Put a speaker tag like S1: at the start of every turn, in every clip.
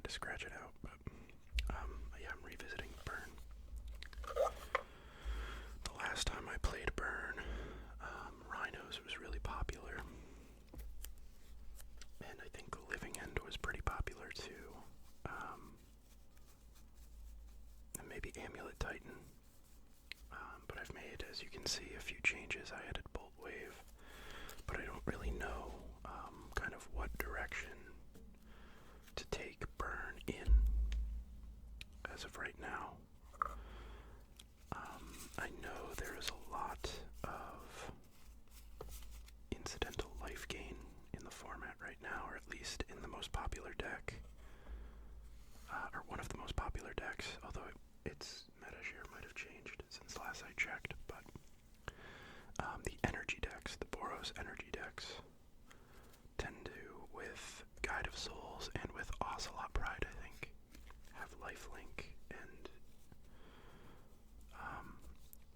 S1: to scratch it out, but yeah, I'm revisiting Burn. The last time I played Burn, Rhinos was really popular, and I think Living End was pretty popular too, and maybe Amulet Titan. But I've made, as you can see, a few changes. I added Bolt Wave, but I don't really know kind of what direction to take Burn in as of right now. I know there is a lot of incidental life gain in the format right now, or at least in the most popular deck, or one of the most popular decks, although its meta share might have changed since last I checked, but the energy decks, the Boros energy decks, tend to, with Guide of Souls and with Ocelot Pride, I think, have lifelink, and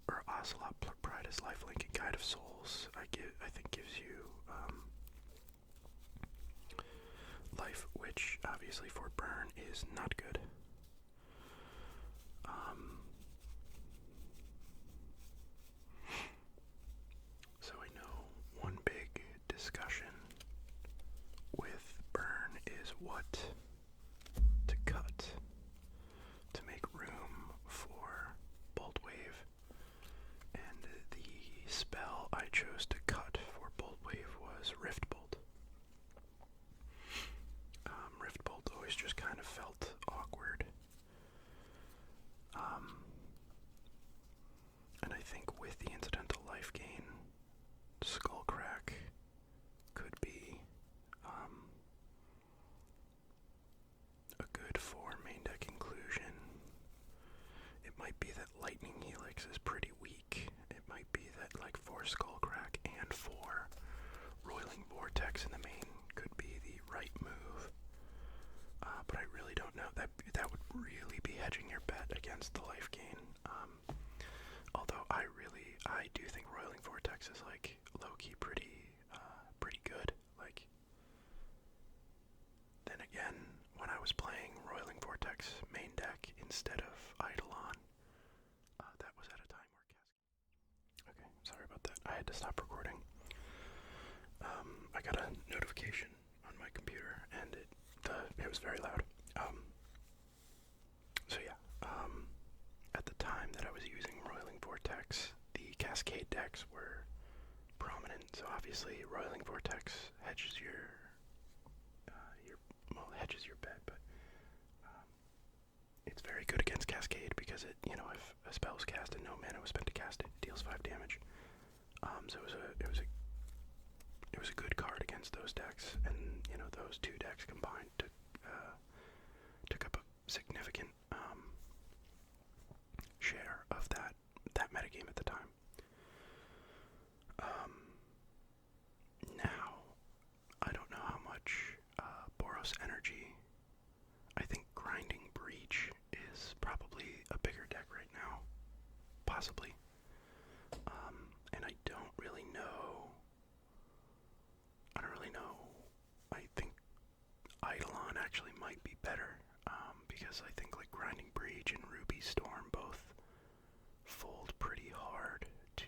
S1: or Ocelot Pride is lifelink, and Guide of Souls I think gives you life, which obviously for Burn is not good. So I know one big discussion with Burn is what to cut to make room for Bolt Wave, and the spell I chose to cut for Bolt Wave was Rift Bolt. Rift Bolt always just kind of felt awkward. And I think with the incidental life gain, Skullcrack could be a good for main deck inclusion. It might be that Lightning Helix is pretty weak. It might be that, like, for Skullcrack and for Roiling Vortex in the main could be the right move. But I really don't know. That would really be hedging your bet against the life gain. Although I do think Roiling Vortex is, like, low-key pretty good. Like, then again, when I was playing Roiling Vortex main deck instead of Eidolon, that was at a time where Okay, sorry about that. I had to stop recording. I got a notification on my computer, and it was very loud. So yeah, at the time that I was using Roiling Vortex, the Cascade decks were prominent. So obviously, Roiling Vortex hedges hedges your bet, but it's very good against Cascade because it, if a spell was cast and no mana was spent to cast it, it deals 5 damage. So it was a good card against those decks, and those two decks combined took up a significant share of that metagame at the time. Now, I don't know how much Boros Energy. I think Grinding Breach is probably a bigger deck right now, possibly. And I don't really know. I think Eidolon actually might be better, because I think like Grinding Breach and Ruby Storm both fold pretty hard to,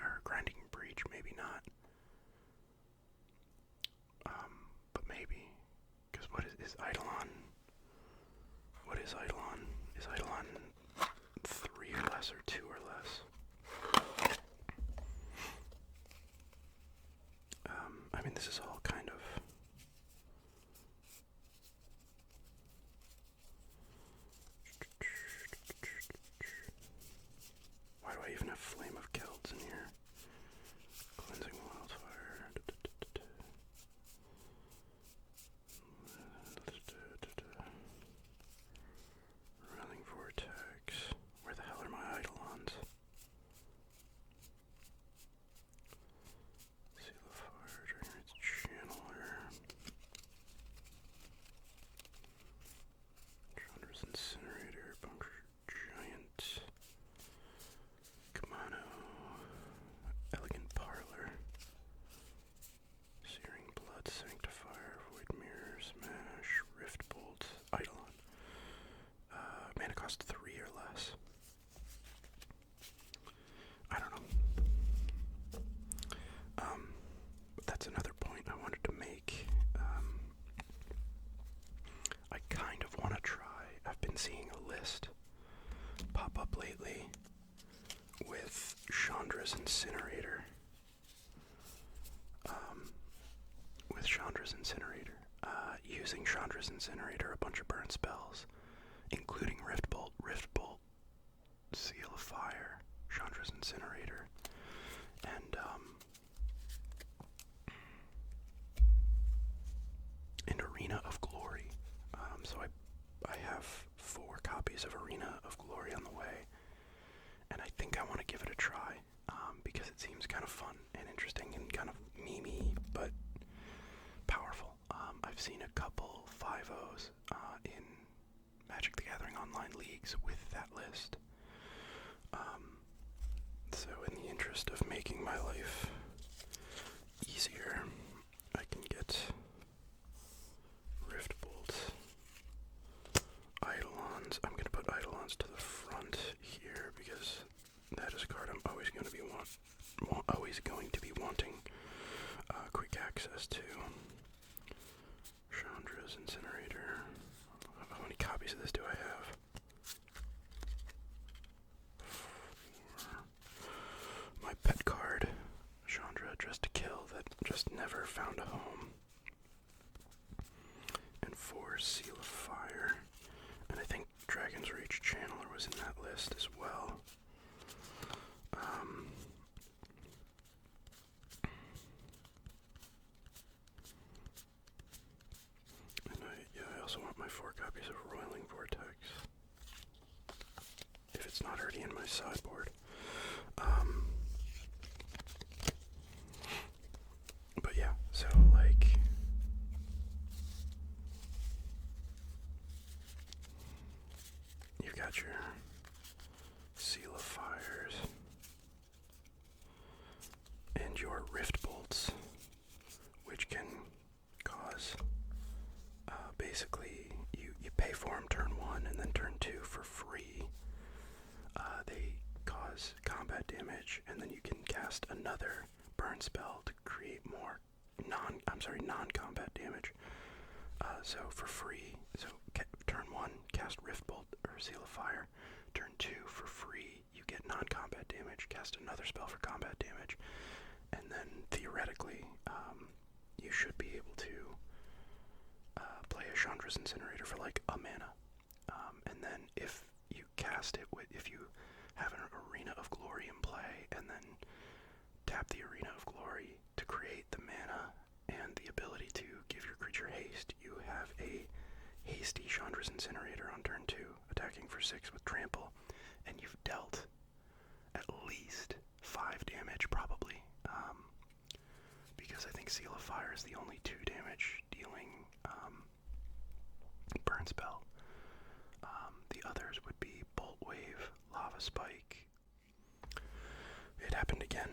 S1: or Grinding Breach maybe not, but maybe, because what is Eidolon? What is Eidolon? Is Eidolon 3 or less or 2 or less? I mean, this is all kind of why do I even have Flame of Kelds in here? Cleansing Wildfire. Running Vortex. Where the hell are my Eidolons? Seal of Fire, Dragon's Channeler. Chandra's Incinerator, Bunker Giant. Kamano. Elegant Parlor. Searing Blood, Sanctifier, Void Mirror, Smash, Rift Bolt, been seeing a list pop up lately with Chandra's Incinerator. Using Chandra's Incinerator, a bunch of burn spells, including Rift Bolt, Seal of Fire, Chandra's Incinerator, and Arena of Glory. So I have 4 copies of Arena of Glory on the way, and I think I want to give it a try, because it seems kind of fun and interesting and kind of memey, but powerful. I've seen a couple 5-0s in Magic the Gathering Online leagues with that list. So in the interest of making my life easier, I can get Rift Bolt, Eidolons. I'm going to put Eidolons to the front here because that is a card I'm always going to be wanting quick access to. Chandra's Incinerator. How many copies of this do I have? 4. My pet card, Chandra Dressed to Kill, that just never found a home. And 4 Seal of Fire. And I think Dragon's Rage Channeler was in that list as well. I also want my 4 copies of Roiling Vortex, if it's not already in my sideboard. But yeah, so like, you've got your Seal of Fires and your Rift Bolts, which can cause, basically, you pay for them turn 1 and then turn 2 for free. They cause combat damage, and then you can cast another burn spell to create more non-combat damage. So for free, turn 1, cast Rift Bolt or Seal of Fire. Turn 2, for free, you get non-combat damage, cast another spell for combat damage, and then theoretically, you should be able to play a Chandra's Incinerator for like a mana. And then if you cast it if you have an Arena of Glory in play, and then tap the Arena of Glory to create the mana and the ability to give your creature haste, you have a hasty Chandra's Incinerator on turn 2, attacking for 6 with trample, and you've dealt at least 5 damage, probably. Because I think Seal of Fire is the only 2 damage dealing burn spell. The others would be Bolt Wave, Lava Spike. It happened again.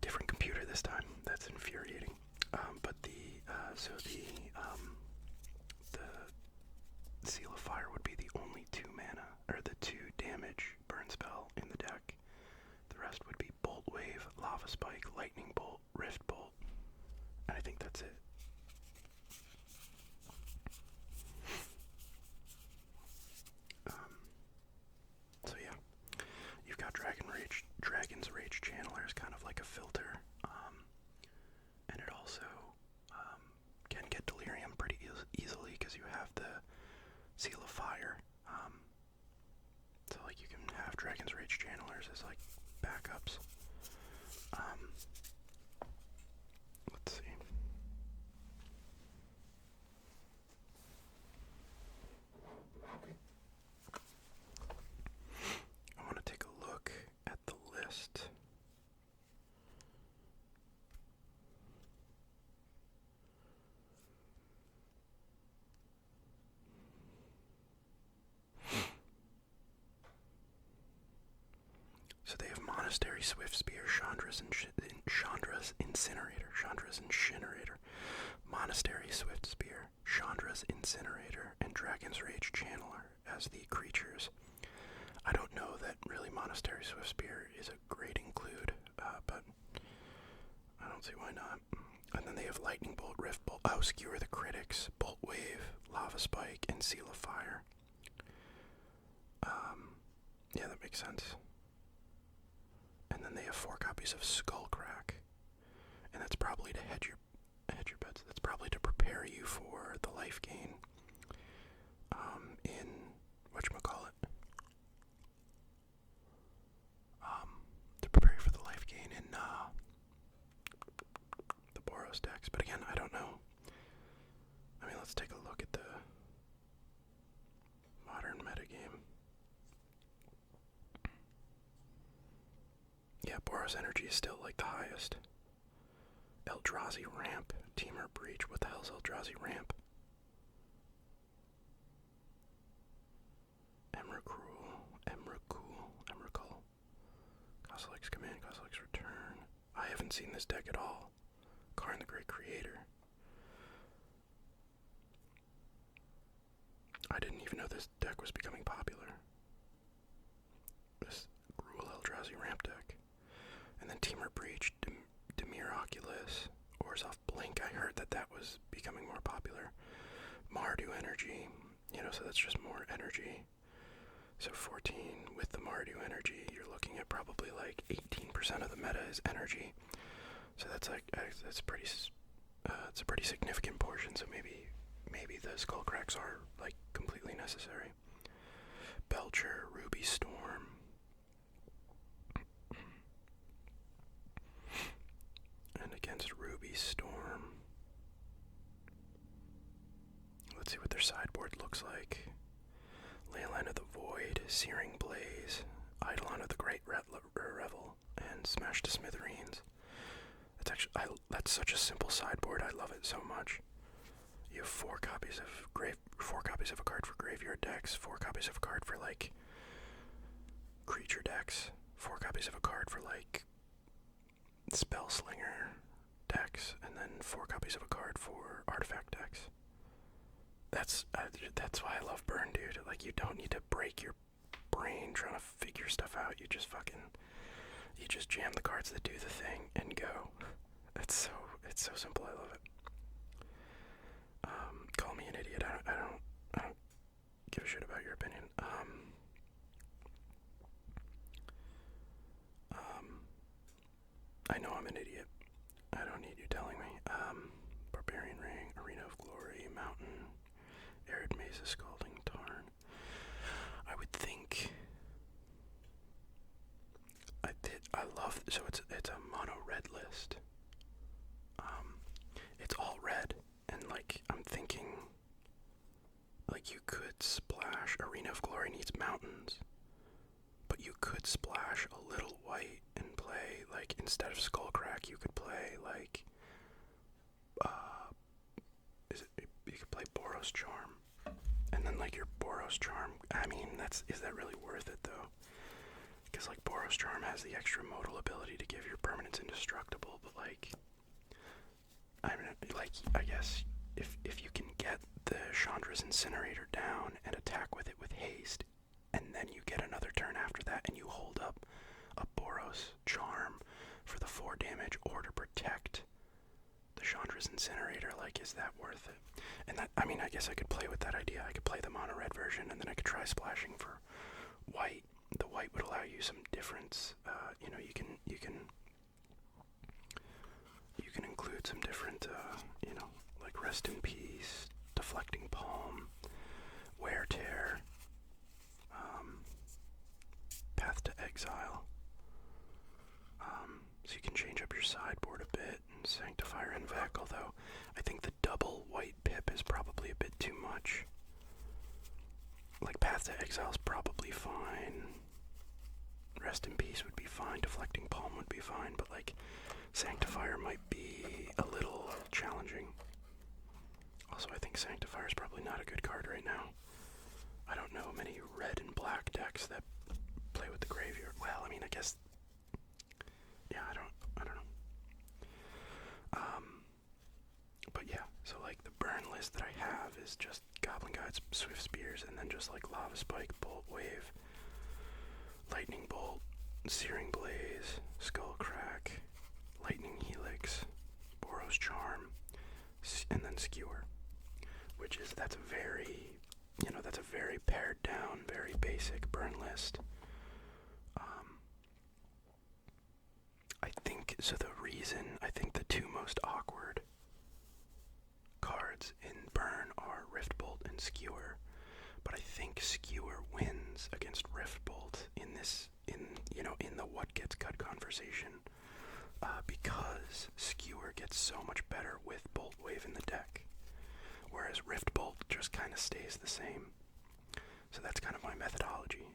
S1: Different computer this time. That's infuriating. But the Seal of Fire would be the only 2 mana, or the 2 damage burn spell in the deck. The rest would be Bolt Wave, Lava Spike, Lightning Bolt, Rift Bolt, and I think that's it. So yeah, you've got Dragon's Rage Channeler is kind of like a filter, and it also can get Delirium pretty easily because you have the Seal of Fire. So like you can have Dragon's Rage Channelers as like backups. Let's see. I want to take a look at the list. So they have Monastery Swiftspear, Chandra's Incinerator, Monastery Swiftspear, Chandra's Incinerator, and Dragon's Rage Channeler as the creatures. I don't know that really Monastery Swiftspear is a great include, but I don't see why not. And then they have Lightning Bolt, Rift Bolt, Skewer the Critics, Bolt Wave, Lava Spike, and Seal of Fire. makes sense. And then they have 4 copies of Skullcrack. And that's probably to hedge your bets. That's probably to prepare you for the life gain. In whatchamacallit. To prepare you for the life gain in the Boros decks. But again, I don't know. I mean, let's take a look at the modern metagame. Yeah, Boros energy is still like the highest. Eldrazi ramp, Teamer breach. What the hell's Eldrazi ramp? Emrakul. Kozilek's command, Kozilek's return. I haven't seen this deck at all. Karn the Great Creator. I didn't even know this deck was becoming popular. This Gruul Eldrazi ramp deck. And then Teamer breach, Dimir Oculus, Orzhov Blink. I heard that was becoming more popular. Mardu energy, so that's just more energy. So 14 with the Mardu energy, you're looking at probably like 18% of the meta is energy. So that's it's a pretty significant portion. So maybe the Skullcracks are like completely necessary. Belcher, Ruby Storm. And against Ruby Storm, let's see what their sideboard looks like. Leyline of the Void, Searing Blaze, Eidolon of the Great Revel, and Smash to Smithereens. That's such a simple sideboard. I love it so much. You have 4 copies of a card for graveyard decks, 4 copies of a card for like creature decks, 4 copies of a card for like Spellslinger decks, and then 4 copies of a card for artifact decks. That's why I love Burn, dude. Like, you don't need to break your brain trying to figure stuff out. You just jam the cards that do the thing and go. It's so simple. I love it. Call me an idiot. I don't give a shit about your opinion. I know I'm an idiot. I don't need you telling me. Barbarian Ring, Arena of Glory, Mountain, Arid Mesa, Scalding Tarn. I would think. I love. So it's a mono red list. It's all red, and like I'm thinking, like you could splash. Arena of Glory needs mountains, but you could splash a little white and play like instead of Skullcrack, you could play like. You could play Boros Charm, and then like your Boros Charm. I mean, is that really worth it though? Because like Boros Charm has the extra modal ability to give your permanents indestructible, but like, I mean, like I guess if you can get the Chandra's Incinerator down and attack with it with haste, and then you get another turn after that, and you hold up a Boros Charm for the 4 damage or to protect the Chandra's Incinerator, like, is that worth it? And that, I mean, I guess I could play with that idea. I could play the mono red version, and then I could try splashing for white. The white would allow you some difference. You can include some different, like Rest in Peace, Deflecting Palm, Wear Tear, Path to Exile. So you can change up your sideboard a bit, and Sanctifier and Vec, although I think the double white pip is probably a bit too much. Like, Path to Exile is probably fine. Rest in Peace would be fine. Deflecting Palm would be fine, but like, Sanctifier might be a little challenging. Also, I think Sanctifier is probably not a good card right now. I don't know many red and black decks that play with the graveyard. Well, I mean, I guess. Yeah, I don't know. But yeah, so like the burn list that I have is just Goblin Guides, Swift Spears, and then just like Lava Spike, Bolt Wave, Lightning Bolt, Searing Blaze, Skullcrack, Lightning Helix, Boros Charm, and then Skewer, that's a very pared down, very basic burn list. So the reason I think the two most awkward cards in Burn are Riftbolt and Skewer, but I think Skewer wins against Riftbolt in the what gets cut conversation, because Skewer gets so much better with Bolt Wave in the deck, whereas Riftbolt just kind of stays the same. So that's kind of my methodology.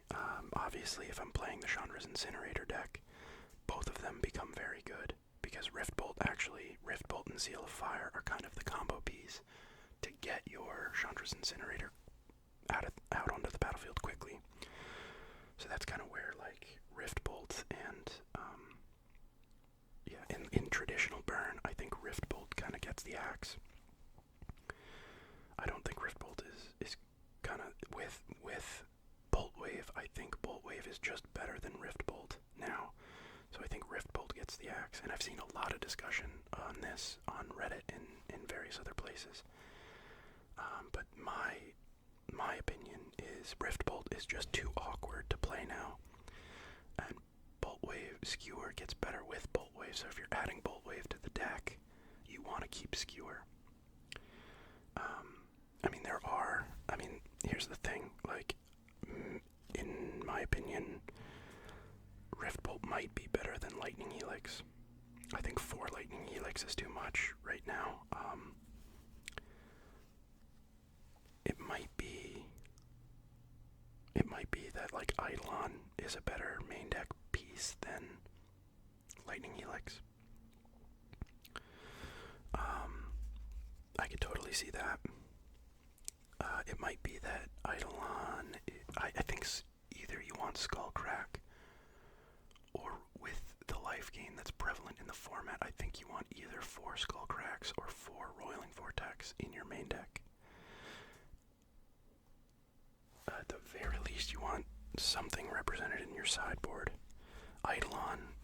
S1: Obviously, if I'm playing the Chandra's Incinerator deck, both of them become very good, because Riftbolt and Seal of Fire are kind of the combo piece to get your Chandra's Incinerator out onto the battlefield quickly. So that's kind of where, like, Riftbolt and, in traditional Burn, I think Riftbolt kind of gets the axe. I don't think Riftbolt is kind of, with Bolt Wave, I think Bolt Wave is just better than Riftbolt now. So I think Riftbolt gets the axe, and I've seen a lot of discussion on this on Reddit and in various other places. But my opinion is Riftbolt is just too awkward to play now, and Bolt Wave Skewer gets better with Bolt Wave. So if you're adding Bolt Wave to the deck, you want to keep Skewer. Here's the thing, like, in my opinion, Riftbolt might be better than Lightning Helix. I think 4 Lightning Helix is too much right now. It might be that, like, Eidolon is a better main deck piece than Lightning Helix. I could totally see that. It might be that Eidolon, I think either you want Skullcrack, or with the life gain that's prevalent in the format, I think you want either 4 Skullcracks or 4 Roiling Vortex in your main deck. At the very least, you want something represented in your sideboard. Eidolon,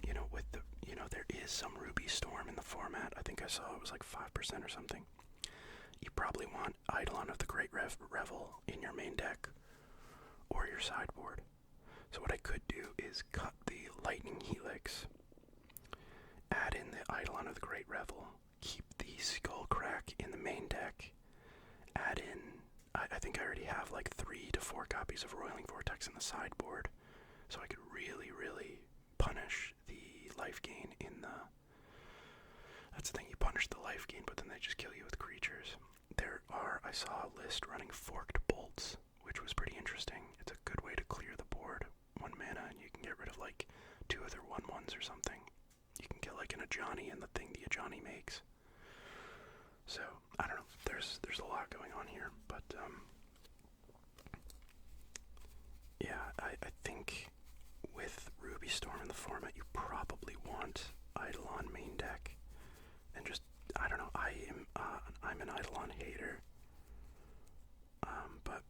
S1: there is some Ruby Storm in the format. I think I saw it was like 5% or something. You probably want Eidolon of the Great Revel in your main deck or your sideboard. So what I could do is cut the Lightning Helix, add in the Eidolon of the Great Revel, keep the Skullcrack in the main deck, add in, I think I already have like 3 to 4 copies of Roiling Vortex in the sideboard, so I could really, really punish the life gain in the... That's the thing, you punish the life gain, but then they just kill you with creatures. I saw a list running Forked Bolts, which was pretty interesting. It's a good way to clear the board. 1 mana, and you can get rid of like 2 of their 1/1s or something. You can kill like an Ajani and the thing the Ajani makes. So, I don't know, there's a lot going on here, but I think with Ruby Storm in the format, you probably want Eidolon main deck, and just, I don't know, I'm an Eidolon hater, but,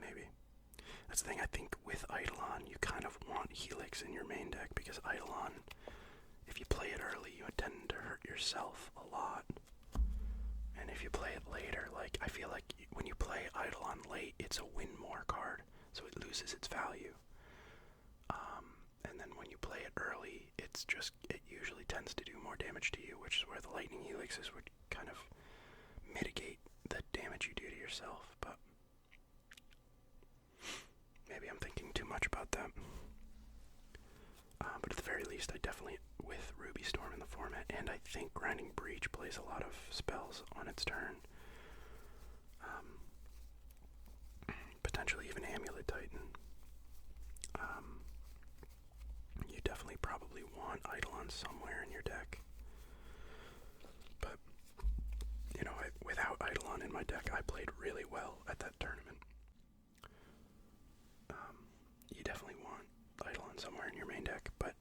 S1: maybe. That's the thing, I think with Eidolon, you kind of want Helix in your main deck, because Eidolon, if you play it early, you tend to hurt yourself a lot. And if you play it later, like, I feel like when you play Eidolon late, it's a win more card, so it loses its value. And then when you play it early, it usually tends to do more damage to you, which is where the Lightning Helixes would kind of mitigate the damage you do to yourself, but maybe I'm thinking too much about that. But at the very least, I definitely, with Ruby Storm in the format, and I think Grinding Breach plays a lot of spells on its turn. Potentially even Amulet Titan. You definitely probably want Eidolon somewhere in your deck. But, without Eidolon in my deck, I played really well at that tournament. You definitely want Eidolon somewhere in your main deck, but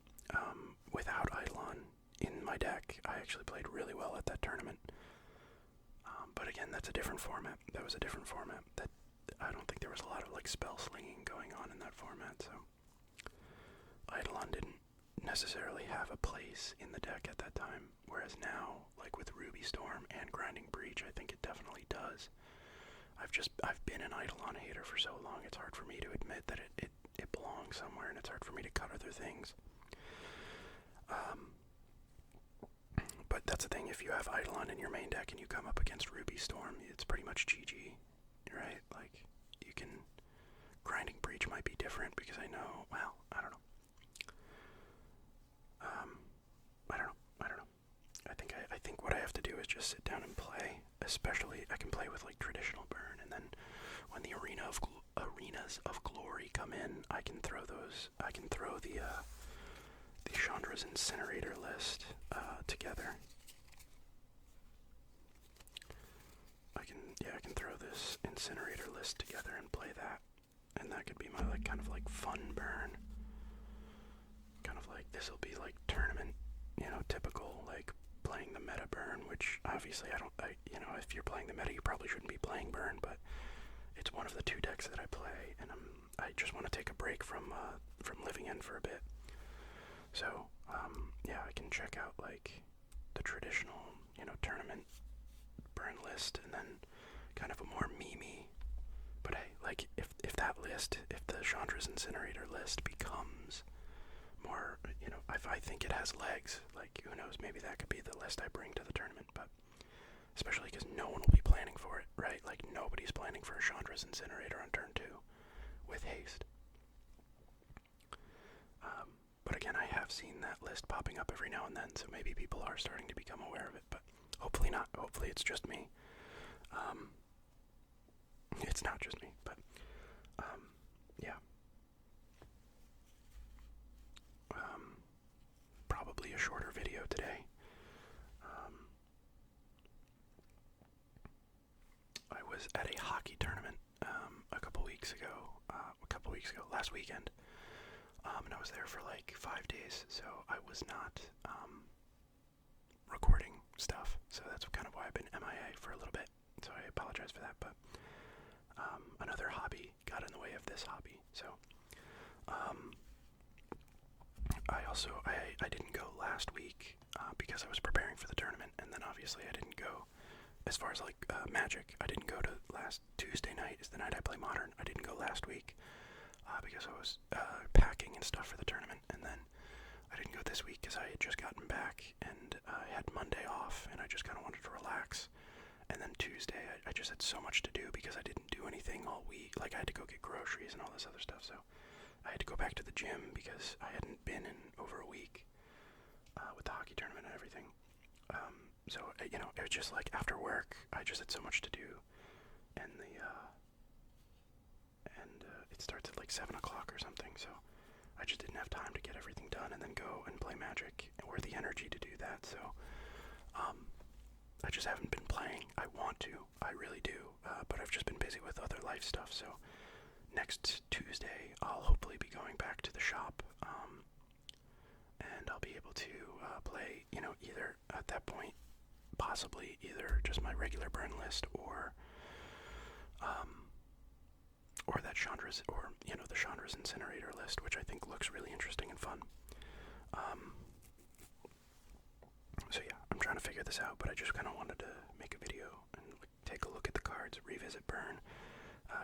S1: without Eidolon in my deck, I actually played really well at that tournament. But again, that's a different format. That was a different format. That I don't think there was a lot of like spell slinging going on in that format, so Eidolon didn't necessarily have a place in the deck at that time, whereas now, like with Ruby Storm and Grinding Breach, I think it definitely does. I've been an Eidolon hater for so long, it's hard for me to admit that it belongs somewhere, and it's hard for me to cut other things. But that's the thing, if you have Eidolon in your main deck and you come up against Ruby Storm, it's pretty much GG, right? Like, you can... Grinding Breach might be different, because I know, well, I don't know. I don't know. I think what I have to do is just sit down and play. Especially, I can play with like traditional burn, and then when the arenas of glory come in, I can throw those. I can throw the Chandra's Incinerator list together. I can throw this Incinerator list together and play that, and that could be my like kind of like fun burn. Kind of like this will be like tournament, typical like playing the meta burn, which obviously if you're playing the meta, you probably shouldn't be playing burn, but it's one of the two decks that I play, and I just want to take a break from living in for a bit. So yeah, I can check out like the traditional tournament burn list, and then kind of a more memey. But hey, like if that list, if the Chandra's Incinerator list becomes more, if I think it has legs, like who knows, maybe that could be the list I bring to the tournament. But especially because no one will be planning for it, right? Like nobody's planning for a Chandra's Incinerator on turn 2 with haste. But again, I have seen that list popping up every now and then, so maybe people are starting to become aware of it, but hopefully not. Hopefully it's just me. It's not just me, but yeah. Probably a shorter video today. I was at a hockey tournament last weekend, and I was there for like 5 days, so I was not recording stuff, so that's kind of why I've been MIA for a little bit, so I apologize for that. But another hobby got in the way of this hobby, so I didn't go last week because I was preparing for the tournament, and then obviously I didn't go as far as like Magic. I didn't go to last Tuesday night is the night I play Modern. I didn't go last week because I was packing and stuff for the tournament, and then I didn't go this week because I had just gotten back and I had Monday off, and I just kind of wanted to relax. And then Tuesday, I just had so much to do because I didn't do anything all week. Like, I had to go get groceries and all this other stuff, so I had to go back to the gym because I hadn't been in over a week with the hockey tournament and everything. So, it was just like after work, I just had so much to do, and it starts at like 7 o'clock or something, so I just didn't have time to get everything done and then go and play Magic, or the energy to do that. So I just haven't been playing. I want to, I really do, but I've just been busy with other life stuff. So next Tuesday, I'll hopefully be going back to the shop, and I'll be able to play, either at that point, possibly either just my regular burn list, or that Chandra's, or the Chandra's Incinerator list, which I think looks really interesting and fun. So yeah, I'm trying to figure this out, but I just kind of wanted to make a video and take a look at the cards, revisit burn,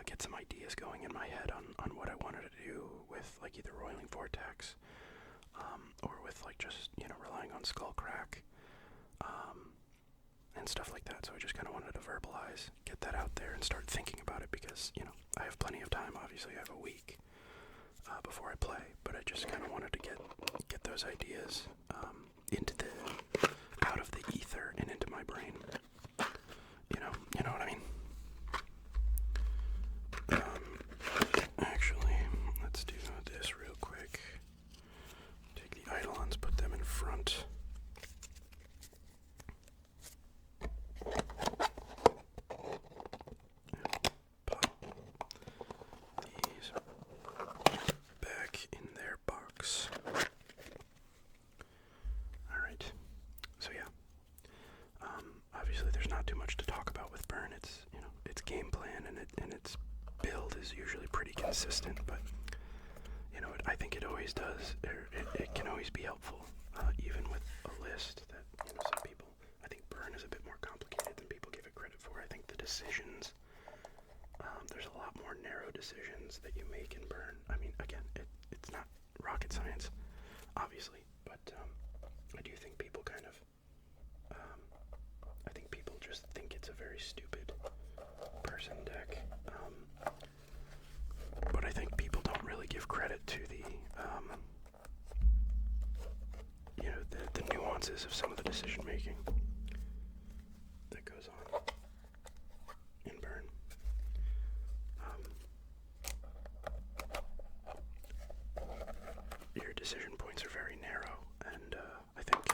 S1: get some ideas going in my head on what I wanted to do with like either Roiling Vortex, or with like just relying on Skullcrack, and stuff like that. So I just kind of wanted to verbalize, get that out there, and start thinking about it, because I have plenty of time. Obviously, I have a week before I play, but I just kind of wanted to get those ideas out of the ether and into my brain. You know what I mean? Actually, let's do this real quick. Take the Eidolons, put them in front. Pop these back in their box. Alright, so yeah. Obviously there's not too much to talk about with burn. It's, its game plan and its build is usually pretty consistent, but I think it always does, it can always be helpful, even with a list that, some people, I think burn is a bit more complicated than people give it credit for. I think the decisions, there's a lot more more narrow decisions that you make in Burn. I mean, again, it's not rocket science, obviously, but I do think people kind of, I think people just think it's a very stupid person deck. But I think people don't really give credit to the, you know, the nuances of some of the decision making that goes on in Burn. Your decision points are very narrow, and I think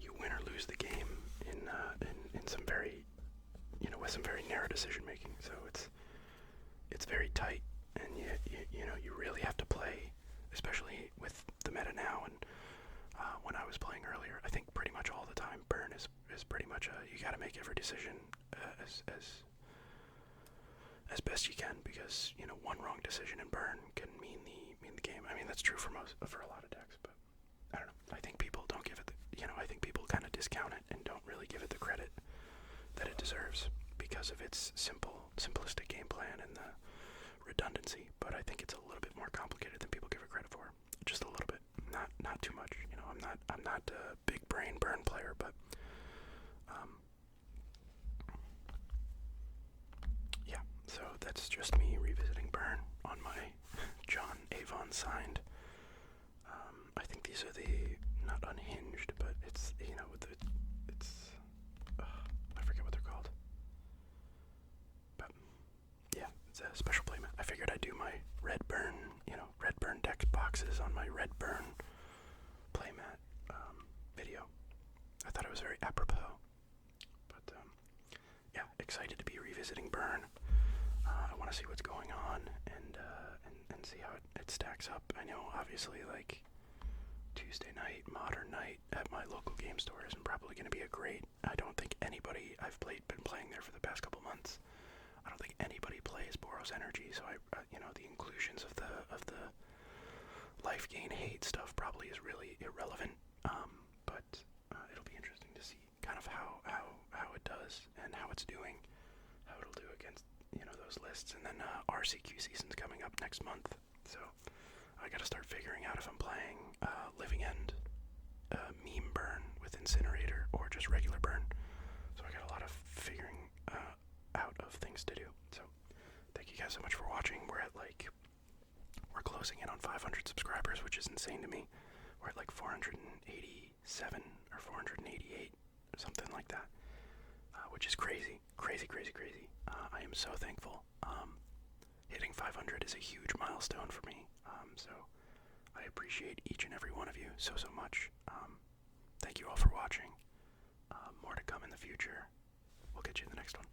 S1: you win or lose the game in some very, you know, with some very narrow decision making. So it's very tight, and you know, you really have to play, especially with the meta now. And when I was playing earlier, I think pretty much all the time, Burn is pretty much you got to make every decision as best you can, because you know, one wrong decision in Burn can mean the game. I mean, that's true for a lot of decks, but I don't know. I think people don't give it I think people kind of discount it and don't really give it the credit that it deserves because of its simplistic game plan and the redundancy. But I think it's a little bit more complicated than people give it credit for. Just a little bit, not too much. You know, I'm not a big brain Burn player, but yeah. So that's just me revisiting Burn on my John Avon signed. I think these are the, not unhinged, but it's, you know, it's, I forget what they're called. But, yeah, it's a special playmat. I figured I'd do my Red Burn, you know, Red Burn deck boxes on my Red Burn playmat video. I thought it was very apropos. But, yeah, excited to be revisiting Burn. I want to see what's going on and see how it stacks up. I know, obviously, like, Tuesday night, Modern Night at my local game store isn't probably going to be a great. I don't think anybody been playing there for the past couple months. I don't think anybody plays Boros Energy, so you know, the inclusions of the life gain hate stuff probably is really irrelevant. But it'll be interesting to see kind of how it does and how it's doing, how it'll do against, you know, those lists. And then RCQ season's coming up next month, so I gotta start figuring out if I'm playing Living End, Meme Burn with Incinerator, or just regular Burn. So I got a lot of figuring out of things to do. So thank you guys so much for watching. We're closing in on 500 subscribers, which is insane to me. We're at like 487 or 488, something like that, which is crazy. I am so thankful. Hitting 500 is a huge milestone for me. So I appreciate each and every one of you so much. Thank you all for watching. More to come in the future. We'll get you in the next one.